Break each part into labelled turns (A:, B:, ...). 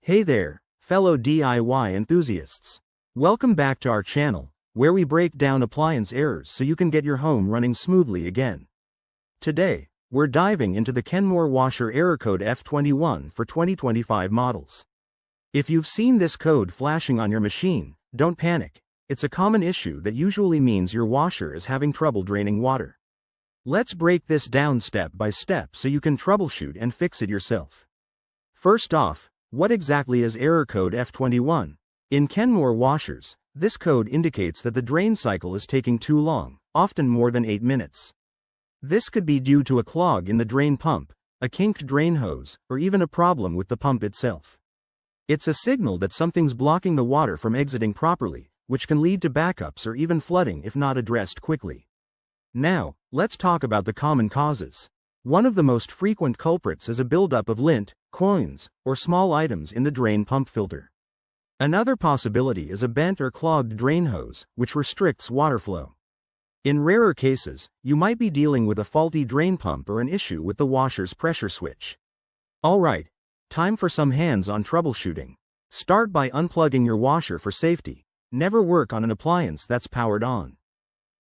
A: Hey there, fellow DIY enthusiasts. Welcome back to our channel, where we break down appliance errors so you can get your home running smoothly again. Today, we're diving into the Kenmore washer error code F21 for 2025 models. If you've seen this code flashing on your machine, don't panic. It's a common issue that usually means your washer is having trouble draining water. Let's break this down step by step so you can troubleshoot and fix it yourself. First off, what exactly is error code F21? In Kenmore washers, this code indicates that the drain cycle is taking too long, often more than 8 minutes. This could be due to a clog in the drain pump, a kinked drain hose, or even a problem with the pump itself. It's a signal that something's blocking the water from exiting properly, which can lead to backups or even flooding if not addressed quickly. Now, let's talk about the common causes. One of the most frequent culprits is a buildup of lint, coins, or small items in the drain pump filter. Another possibility is a bent or clogged drain hose, which restricts water flow. In rarer cases, you might be dealing with a faulty drain pump or an issue with the washer's pressure switch. Alright, time for some hands-on troubleshooting. Start by unplugging your washer for safety. Never work on an appliance that's powered on.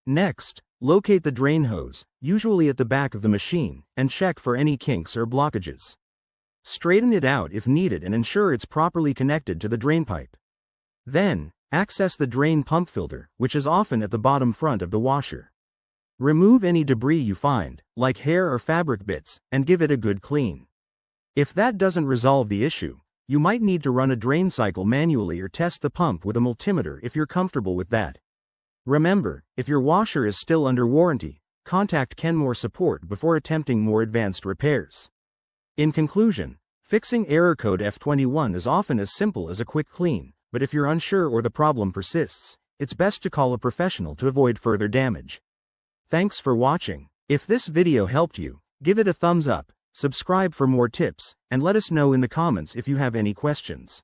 A: Next, locate the drain hose, usually at the back of the machine, and check for any kinks or blockages. Straighten it out if needed and ensure it's properly connected to the drain pipe. Then, access the drain pump filter, which is often at the bottom front of the washer. Remove any debris you find, like hair or fabric bits, and give it a good clean. If that doesn't resolve the issue, you might need to run a drain cycle manually or test the pump with a multimeter if you're comfortable with that. Remember, if your washer is still under warranty, contact Kenmore support before attempting more advanced repairs. In conclusion, fixing error code F21 is often as simple as a quick clean, but if you're unsure or the problem persists, it's best to call a professional to avoid further damage. Thanks for watching. If this video helped you, give it a thumbs up, subscribe for more tips, and let us know in the comments if you have any questions.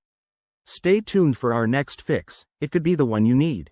A: Stay tuned for our next fix, it could be the one you need.